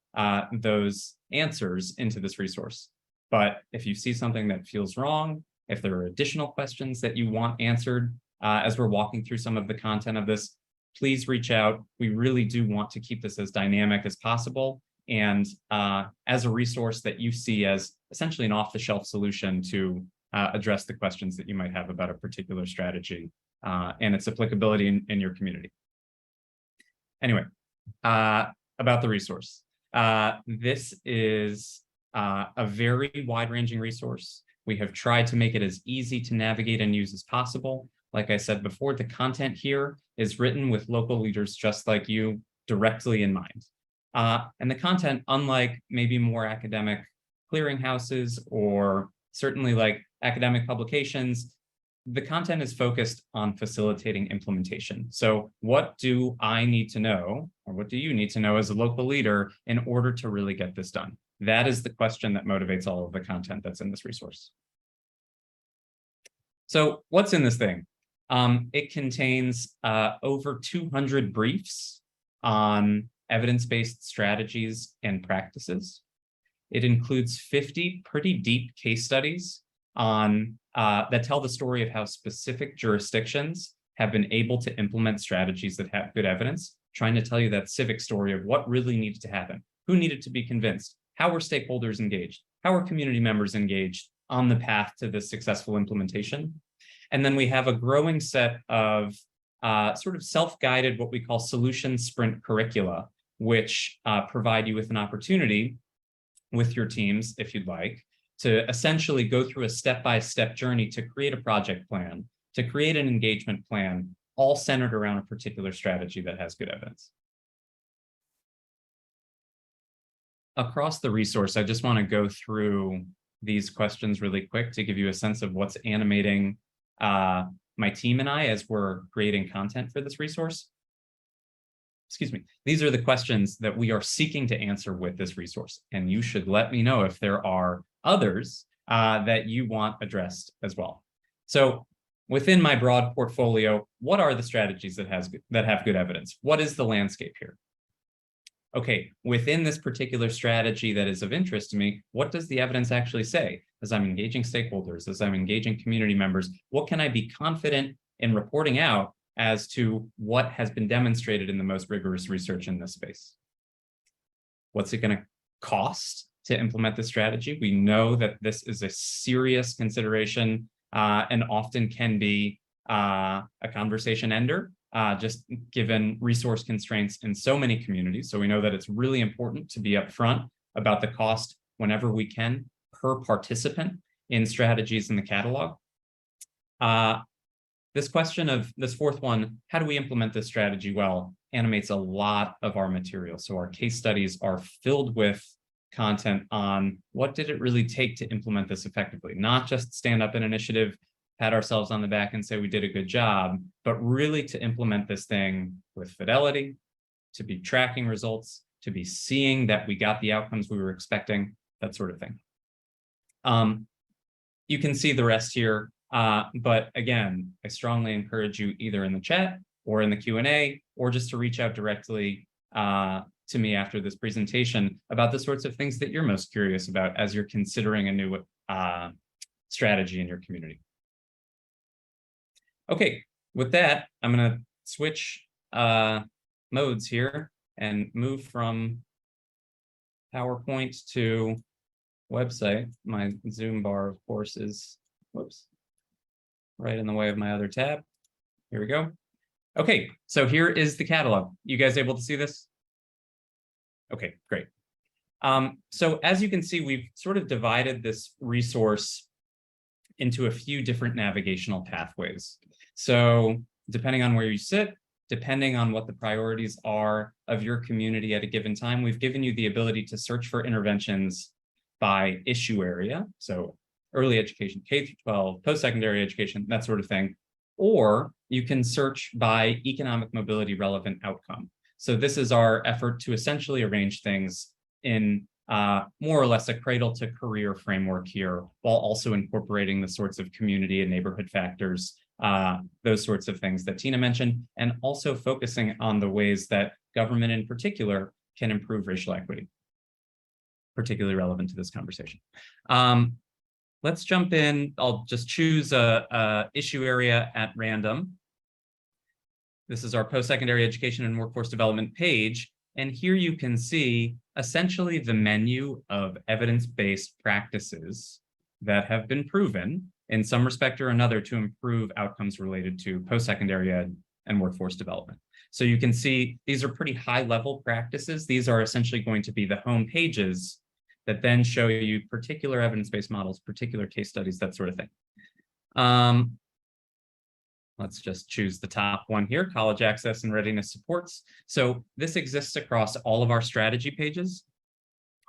those answers into this resource. But if you see something that feels wrong, if there are additional questions that you want answered as we're walking through some of the content of this, please reach out. We really do want to keep this as dynamic as possible and as a resource that you see as essentially an off-the-shelf solution to address the questions that you might have about a particular strategy and its applicability in your community. Anyway, about the resource. This is a very wide-ranging resource. We have tried to make it as easy to navigate and use as possible. Like I said before, the content here is written with local leaders just like you directly in mind. And the content, unlike maybe more academic clearinghouses or certainly like academic publications, the content is focused on facilitating implementation. So what do I need to know, or what do you need to know as a local leader in order to really get this done? That is the question that motivates all of the content that's in this resource. So what's in this thing? It contains over 200 briefs on evidence-based strategies and practices. It includes 50 pretty deep case studies on that tell the story of how specific jurisdictions have been able to implement strategies that have good evidence, trying to tell you that civic story of what really needed to happen, who needed to be convinced, how were stakeholders engaged, how were community members engaged on the path to this successful implementation. And then we have a growing set of sort of self-guided, what we call solution sprint curricula, which provide you with an opportunity with your teams, if you'd like, to essentially go through a step-by-step journey to create a project plan, to create an engagement plan, all centered around a particular strategy that has good evidence. Across the resource, I just want to go through these questions really quick to give you a sense of what's animating my team and I as we're creating content for this resource. Excuse me. These are the questions that we are seeking to answer with this resource. And you should let me know if there are others that you want addressed as well. So within my broad portfolio, what are the strategies that have good evidence? What is the landscape here? Okay, within this particular strategy that is of interest to me, what does the evidence actually say? As I'm engaging stakeholders, as I'm engaging community members, what can I be confident in reporting out as to what has been demonstrated in the most rigorous research in this space? What's it going to cost to implement this strategy? We know that this is a serious consideration and often can be a conversation ender, just given resource constraints in so many communities. So we know that it's really important to be upfront about the cost whenever we can per participant in strategies in the catalog. This question of this fourth one, how do we implement this strategy well, animates a lot of our material. So our case studies are filled with content on what did it really take to implement this effectively, not just stand up an initiative, pat ourselves on the back and say we did a good job, but really to implement this thing with fidelity, to be tracking results, to be seeing that we got the outcomes we were expecting, that sort of thing. You can see the rest here, but again, I strongly encourage you either in the chat or in the Q&A, or just to reach out directly to me after this presentation about the sorts of things that you're most curious about as you're considering a new strategy in your community. Okay, with that, I'm going to switch modes here and move from PowerPoint to website. My Zoom bar, of course, is, whoops, right in the way of my other tab. Here we go. Okay, so here is the catalog. You guys able to see this? Okay, great. So as you can see, we've sort of divided this resource into a few different navigational pathways. So depending on where you sit, depending on what the priorities are of your community at a given time, we've given you the ability to search for interventions by issue area. So early education, K-12, post-secondary education, that sort of thing. Or you can search by economic mobility relevant outcome. So this is our effort to essentially arrange things in more or less a cradle to career framework here, while also incorporating the sorts of community and neighborhood factors, those sorts of things that Tina mentioned, and also focusing on the ways that government in particular can improve racial equity, particularly relevant to this conversation. Let's jump in. I'll just choose a issue area at random. This is our post-secondary education and workforce development page. And here you can see essentially the menu of evidence-based practices that have been proven in some respect or another to improve outcomes related to post-secondary ed and workforce development. So you can see these are pretty high-level practices. These are essentially going to be the home pages that then show you particular evidence-based models, particular case studies, that sort of thing. Let's just choose the top one here, college access and readiness supports. So this exists across all of our strategy pages.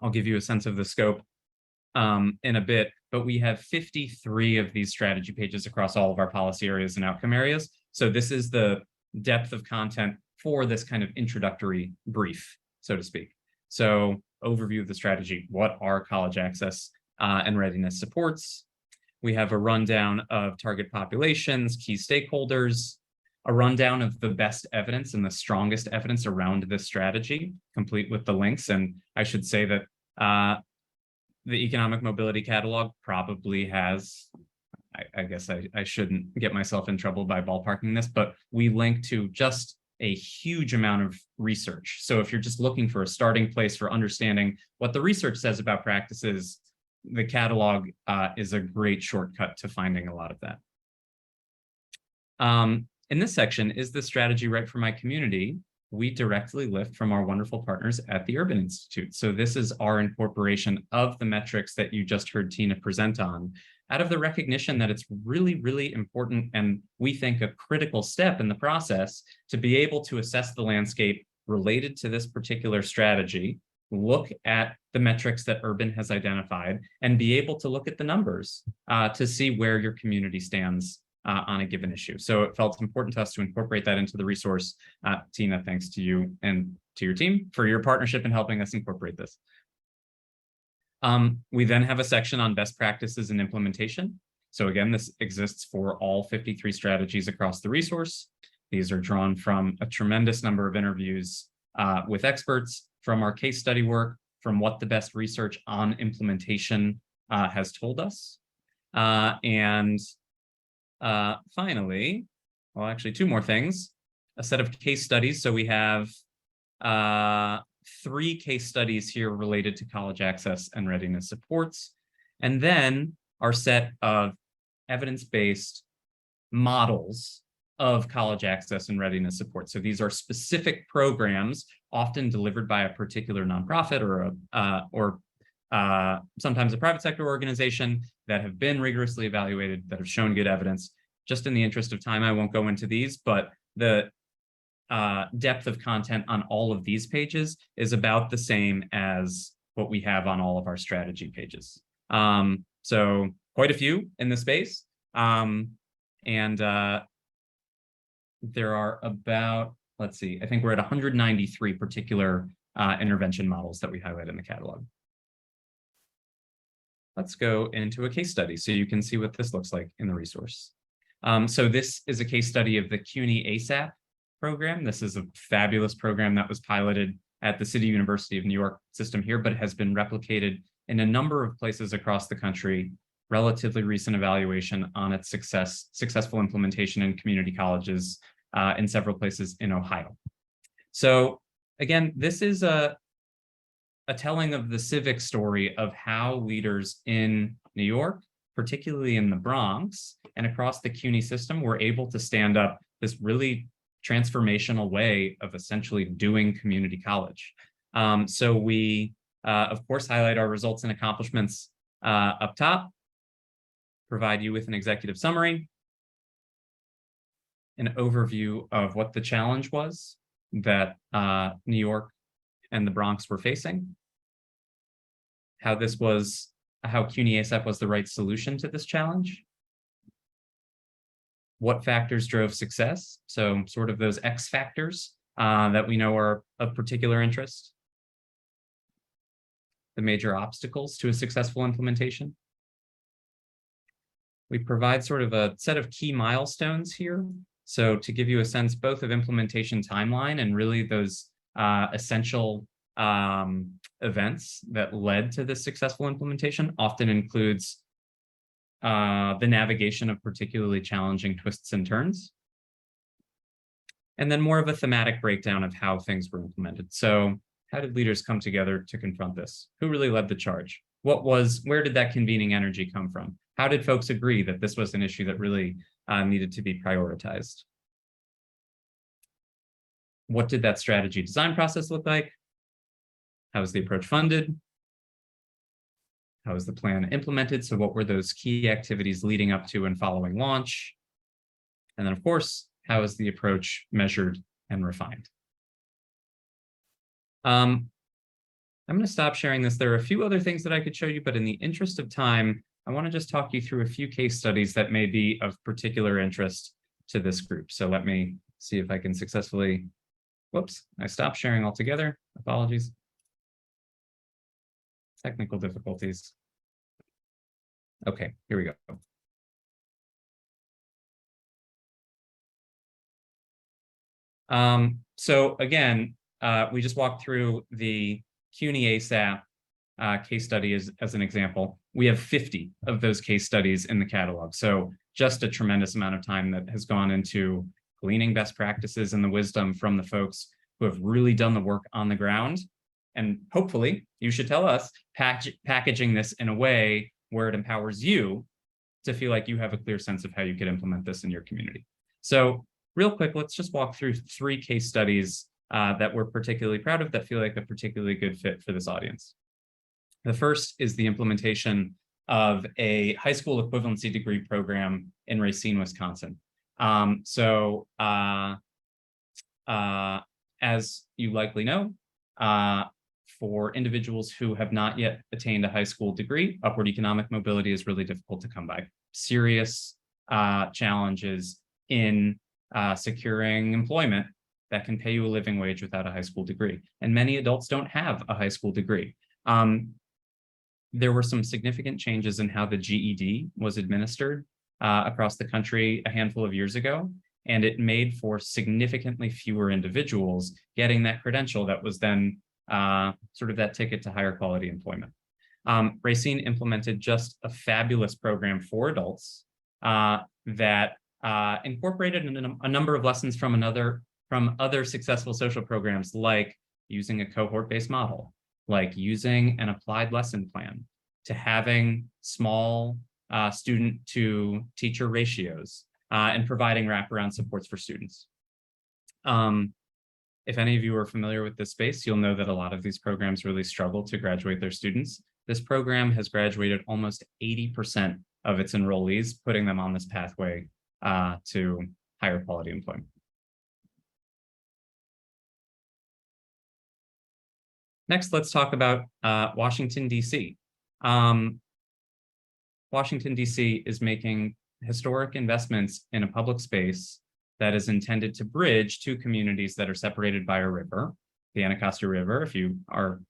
I'll give you a sense of the scope in a bit, but we have 53 of these strategy pages across all of our policy areas and outcome areas. So this is the depth of content for this kind of introductory brief, so to speak. So overview of the strategy, what are college access and readiness supports? We have a rundown of target populations, key stakeholders, a rundown of the best evidence and the strongest evidence around this strategy, complete with the links. And I should say that the economic mobility catalog probably has, I guess I shouldn't get myself in trouble by ballparking this, but we link to just a huge amount of research. So if you're just looking for a starting place for understanding what the research says about practices, the catalog is a great shortcut to finding a lot of that. In this section, is the strategy right for my community? We directly lift from our wonderful partners at the Urban Institute. So this is our incorporation of the metrics that you just heard Tina present on, out of the recognition that it's really, really important, and we think a critical step in the process to be able to assess the landscape related to this particular strategy, look at the metrics that Urban has identified, and be able to look at the numbers to see where your community stands on a given issue. So it felt important to us to incorporate that into the resource. Tina, thanks to you and to your team for your partnership in helping us incorporate this. We then have a section on best practices and implementation. So again, this exists for all 53 strategies across the resource. These are drawn from a tremendous number of interviews with experts, from our case study work, from what the best research on implementation has told us. Finally, well, actually two more things, a set of case studies. So we have 3 case studies here related to college access and readiness supports, and then our set of evidence-based models of college access and readiness support. So these are specific programs, often delivered by a particular nonprofit or sometimes a private sector organization, that have been rigorously evaluated, that have shown good evidence. Just in the interest of time, I won't go into these, but the depth of content on all of these pages is about the same as what we have on all of our strategy pages. So quite a few in the space. There are about, let's see, I think we're at 193 particular intervention models that we highlight in the catalog. Let's go into a case study so you can see what this looks like in the resource. So this is a case study of the CUNY ASAP program. This is a fabulous program that was piloted at the City University of New York system here, but has been replicated in a number of places across the country. Relatively recent evaluation on its successful implementation in community colleges in several places in Ohio. So again, this is a telling of the civic story of how leaders in New York, particularly in the Bronx and across the CUNY system, were able to stand up this really transformational way of essentially doing community college. So we, of course, highlight our results and accomplishments up top, provide you with an executive summary, an overview of what the challenge was that New York and the Bronx were facing, how CUNY ASAP was the right solution to this challenge, what factors drove success, so sort of those X factors that we know are of particular interest, the major obstacles to a successful implementation. We provide sort of a set of key milestones here. So to give you a sense both of implementation timeline and really those essential events that led to this successful implementation, often includes the navigation of particularly challenging twists and turns. And then more of a thematic breakdown of how things were implemented. So how did leaders come together to confront this? Who really led the charge? Where did that convening energy come from? How did folks agree that this was an issue that really needed to be prioritized? What did that strategy design process look like? How was the approach funded? How was the plan implemented? So what were those key activities leading up to and following launch? And then, of course, how is the approach measured and refined? I'm going to stop sharing this. There are a few other things that I could show you, but in the interest of time, I want to just talk you through a few case studies that may be of particular interest to this group. So let me see if I can successfully, whoops, I stopped sharing altogether. Apologies. Technical difficulties. Okay, here we go. So again, we just walked through the CUNY ASAP case study as an example. We have 50 of those case studies in the catalog. So just a tremendous amount of time that has gone into gleaning best practices and the wisdom from the folks who have really done the work on the ground. And hopefully, you should tell us, packaging this in a way where it empowers you to feel like you have a clear sense of how you could implement this in your community. So real quick, let's just walk through 3 case studies that we're particularly proud of that feel like a particularly good fit for this audience. The first is the implementation of a high school equivalency degree program in Racine, Wisconsin. As you likely know, for individuals who have not yet attained a high school degree, upward economic mobility is really difficult to come by. Serious challenges in securing employment that can pay you a living wage without a high school degree. And many adults don't have a high school degree. There were some significant changes in how the GED was administered across the country a handful of years ago, and it made for significantly fewer individuals getting that credential that was then sort of that ticket to higher quality employment. Racine implemented just a fabulous program for adults that incorporated a number of lessons from other successful social programs, like using a cohort-based model, like using an applied lesson plan, to having small student to teacher ratios, and providing wraparound supports for students. If any of you are familiar with this space, you'll know that a lot of these programs really struggle to graduate their students. This program has graduated almost 80% of its enrollees, putting them on this pathway to higher quality employment. Next, let's talk about Washington, D.C. Washington, D.C. is making historic investments in a public space that is intended to bridge two communities that are separated by a river, the Anacostia River,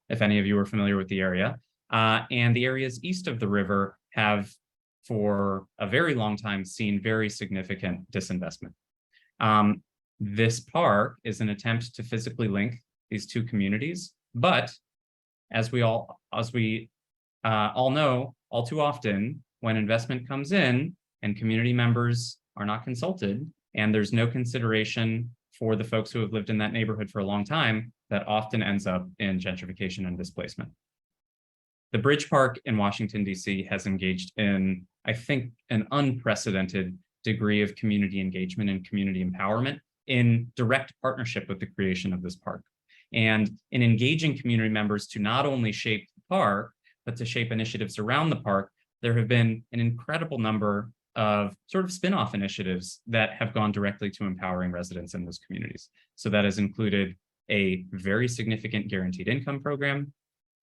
if any of you are familiar with the area, and the areas east of the river have for a very long time seen very significant disinvestment. This park is an attempt to physically link these two communities, but as we all know, all too often, when investment comes in and community members are not consulted, and there's no consideration for the folks who have lived in that neighborhood for a long time, that often ends up in gentrification and displacement. The Bridge Park in Washington, D.C. has engaged in, I think, an unprecedented degree of community engagement and community empowerment in direct partnership with the creation of this park. And in engaging community members to not only shape the park, but to shape initiatives around the park, there have been an incredible number of sort of spin-off initiatives that have gone directly to empowering residents in those communities. So that has included a very significant guaranteed income program,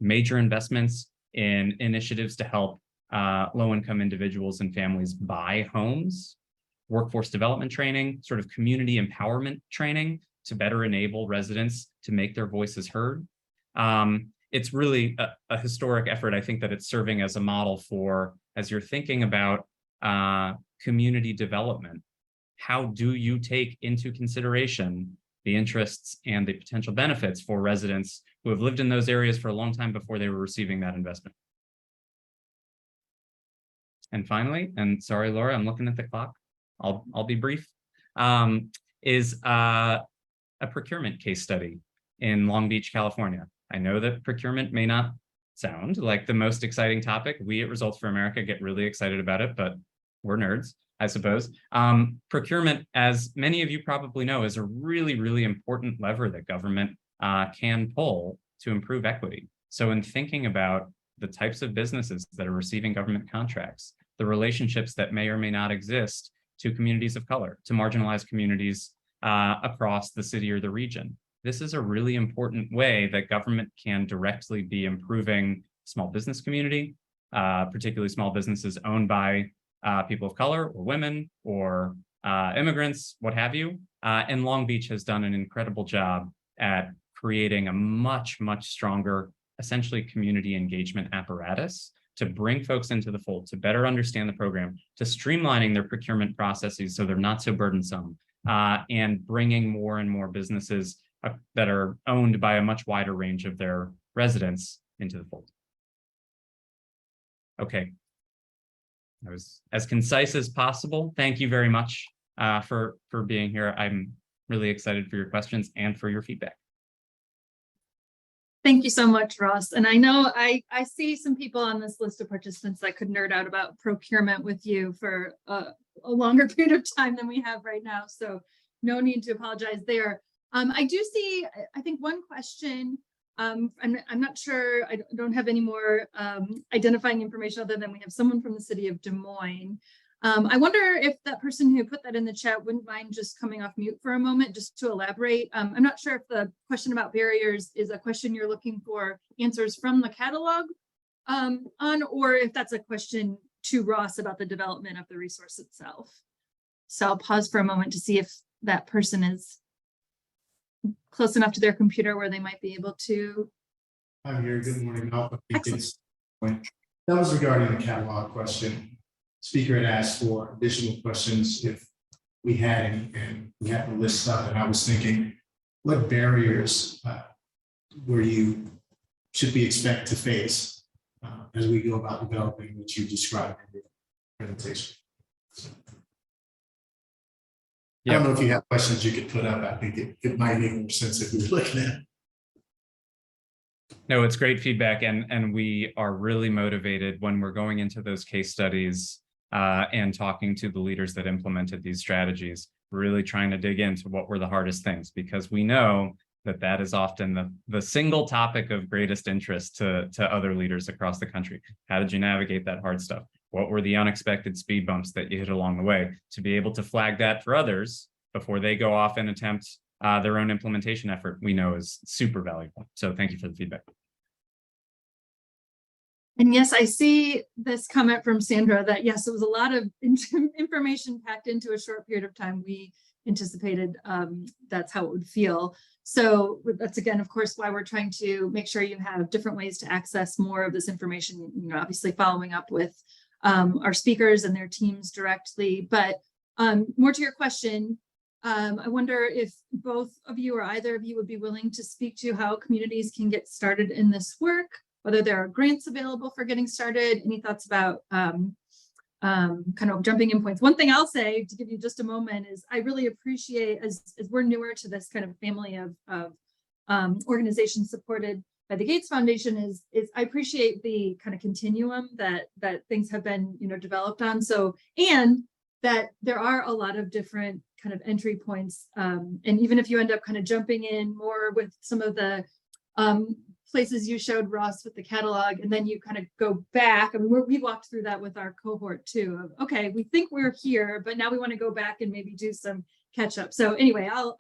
major investments in initiatives to help low-income individuals and families buy homes, workforce development training, sort of community empowerment training to better enable residents to make their voices heard. It's really a historic effort. I think that it's serving as a model for, as you're thinking about community development, how do you take into consideration the interests and the potential benefits for residents who have lived in those areas for a long time before they were receiving that investment? And finally, and sorry, Laura, I'm looking at the clock. I'll be brief, is a procurement case study in Long Beach, California. I know that procurement may not sound like the most exciting topic. We at Results for America get really excited about it, but we're nerds, I suppose. Procurement, as many of you probably know, is a really, really important lever that government can pull to improve equity. So in thinking about the types of businesses that are receiving government contracts, the relationships that may or may not exist to communities of color, to marginalized communities across the city or the region. This is a really important way that government can directly be improving small business community, particularly small businesses owned by people of color or women or immigrants, what have you. And Long Beach has done an incredible job at creating a much, much stronger, essentially community engagement apparatus to bring folks into the fold, to better understand the program, to streamlining their procurement processes so they're not so burdensome, and bringing more and more businesses that are owned by a much wider range of their residents into the fold. Okay. I was as concise as possible. Thank you very much for being here. I'm really excited for your questions and for your feedback. Thank you so much, Ross. And I know I see some people on this list of participants that could nerd out about procurement with you for a longer period of time than we have right now. So no need to apologize there. I do see, I think, one question. I'm not sure, I don't have any more identifying information other than we have someone from the city of Des Moines. I wonder if that person who put that in the chat wouldn't mind just coming off mute for a moment just to elaborate. I'm not sure if the question about barriers is a question you're looking for answers from the catalog on, or if that's a question to Ross about the development of the resource itself. So I'll pause for a moment to see if that person is close enough to their computer where they might be able to. I'm here. Good morning. Excellent. That was regarding the catalog question. Speaker had asked for additional questions if we had any, and we had to list stuff. And I was thinking, what barriers should we expect to face as we go about developing what you described in your presentation? I don't know if you have questions you could put up. I think it might make more sense if we were looking at. No, it's great feedback, and we are really motivated when we're going into those case studies and talking to the leaders that implemented these strategies, really trying to dig into what were the hardest things, because we know that that is often the single topic of greatest interest to other leaders across the country. How did you navigate that hard stuff? What were the unexpected speed bumps that you hit along the way? To be able to flag that for others before they go off and attempt their own implementation effort, we know is super valuable. So thank you for the feedback. And yes, I see this comment from Sandra that yes, it was a lot of information packed into a short period of time. We anticipated that's how it would feel. So that's again, of course, why we're trying to make sure you have different ways to access more of this information, you know, obviously following up with our speakers and their teams directly. But more to your question, I wonder if both of you or either of you would be willing to speak to how communities can get started in this work, whether there are grants available for getting started. Any thoughts about kind of jumping in points? One thing I'll say, to give you just a moment, is I really appreciate, as we're newer to this kind of family of organizations supported by the Gates Foundation, is I appreciate the kind of continuum that things have been, you know, developed on. So, and that there are a lot of different kind of entry points. And even if you end up kind of jumping in more with some of the places you showed, Ross, with the catalog, and then you kind of go back. I mean, we walked through that with our cohort too, of, okay, we think we're here, but now we want to go back and maybe do some catch up. So anyway, I'll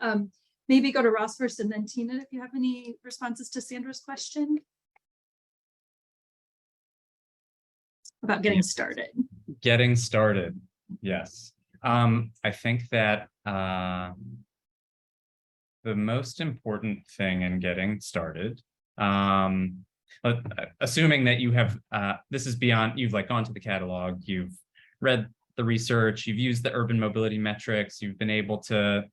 maybe go to Ross first and then Tina, if you have any responses to Sandra's question about getting started. Getting started, yes. I think that the most important thing in getting started, assuming that you have, this is beyond, you've like gone to the catalog, you've read the research, you've used the urban mobility metrics, you've been able to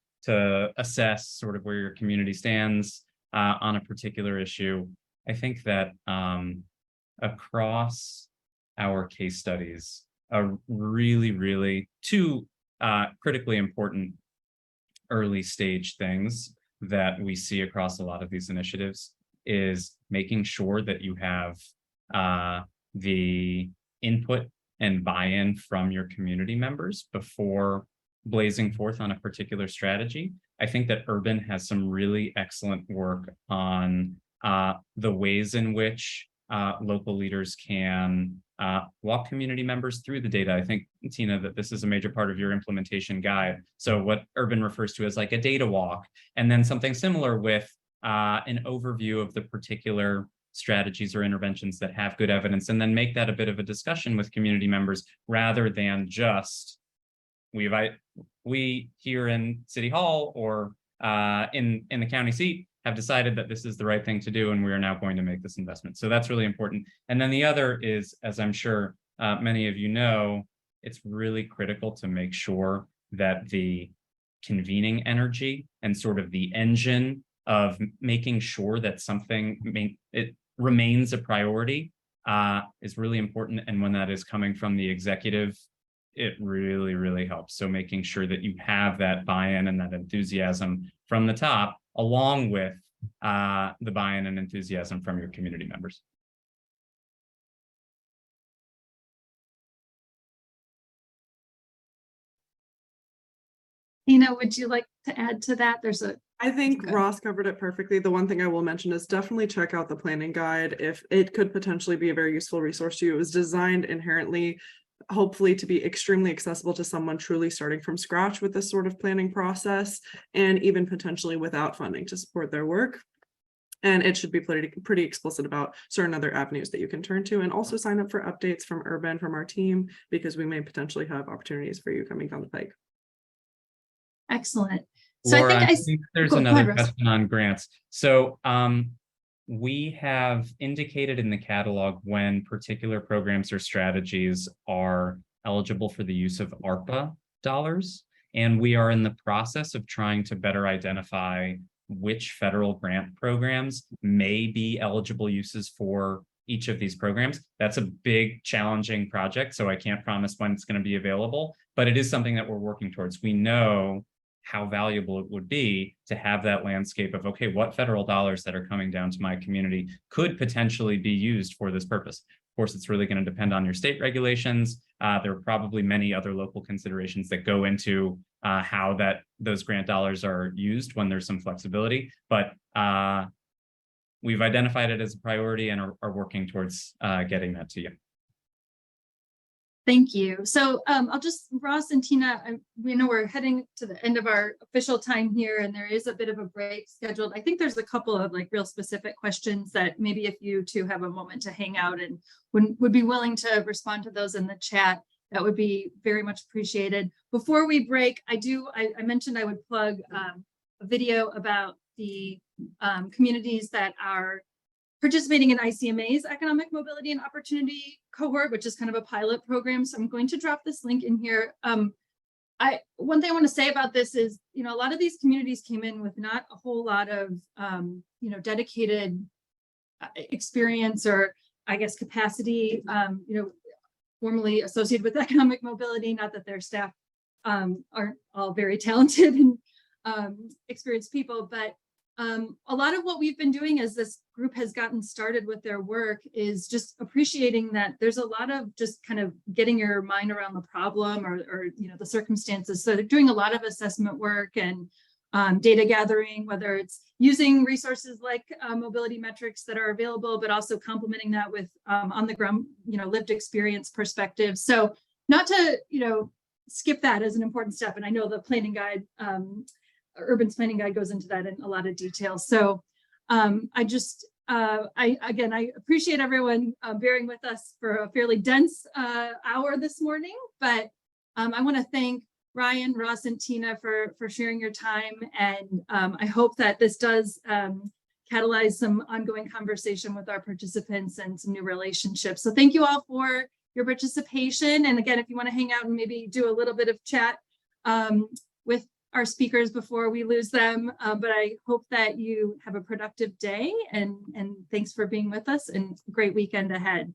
assess sort of where your community stands on a particular issue. I think that across our case studies, really two critically important early stage things that we see across a lot of these initiatives is making sure that you have the input and buy-in from your community members before blazing forth on a particular strategy. I think that Urban has some really excellent work on the ways in which local leaders can walk community members through the data. I think, Tina, that this is a major part of your implementation guide. So what Urban refers to as like a data walk, and then something similar with an overview of the particular strategies or interventions that have good evidence, and then make that a bit of a discussion with community members rather than just we here in City Hall or in the county seat have decided that this is the right thing to do, and we are now going to make this investment. So that's really important. And then the other is, as I'm sure many of you know, it's really critical to make sure that the convening energy and sort of the engine of making sure that something it remains a priority is really important. And when that is coming from the executive, it really helps. So making sure that you have that buy-in and that enthusiasm from the top, along with the buy-in and enthusiasm from your community members. Tina, would you like to add to that? I think Okay. Ross covered it perfectly. The one thing I will mention is definitely check out the planning guide. If it could potentially be a very useful resource to you. It was designed inherently, hopefully, to be extremely accessible to someone truly starting from scratch with this sort of planning process, and even potentially without funding to support their work. And it should be pretty explicit about certain other avenues that you can turn to, and also sign up for updates from Urban, from our team, because we may potentially have opportunities for you coming down the pike. Excellent. So Laura, I think there's go another ahead, Russ. question on grants. So we have indicated in the catalog when particular programs or strategies are eligible for the use of ARPA dollars, and we are in the process of trying to better identify which federal grant programs may be eligible uses for each of these programs. That's a big, challenging project, so I can't promise when it's going to be available, but it is something that we're working towards. We know how valuable it would be to have that landscape of, okay, what federal dollars that are coming down to my community could potentially be used for this purpose. Of course, it's really going to depend on your state regulations. There are probably many other local considerations that go into how those grant dollars are used when there's some flexibility, but we've identified it as a priority and are working towards getting that to you. Thank you. So I'll just, Ross and Tina, we know we're heading to the end of our official time here, and there is a bit of a break scheduled. I think there's a couple of like real specific questions that maybe if you two have a moment to hang out and would be willing to respond to those in the chat, that would be very much appreciated. Before we break, I mentioned I would plug a video about the communities that are participating in ICMA's Economic Mobility and Opportunity Cohort, which is kind of a pilot program. So I'm going to drop this link in here. One thing I want to say about this is, a lot of these communities came in with not a whole lot of, dedicated experience or I guess capacity, formally associated with economic mobility, not that their staff aren't all very talented and experienced people, but a lot of what we've been doing as this group has gotten started with their work is just appreciating that there's a lot of just kind of getting your mind around the problem or the circumstances. So they're doing a lot of assessment work and data gathering, whether it's using resources like mobility metrics that are available, but also complementing that with on the ground, lived experience perspective. So not to, skip that as an important step. And I know the planning guide, Urban's planning guide goes into that in a lot of detail. So I appreciate everyone bearing with us for a fairly dense hour this morning, but I want to thank Ryan, Ross, and Tina for sharing your time. And I hope that this does catalyze some ongoing conversation with our participants and some new relationships. So thank you all for your participation. And again, if you want to hang out and maybe do a little bit of chat with our speakers before we lose them, but I hope that you have a productive day and thanks for being with us and great weekend ahead.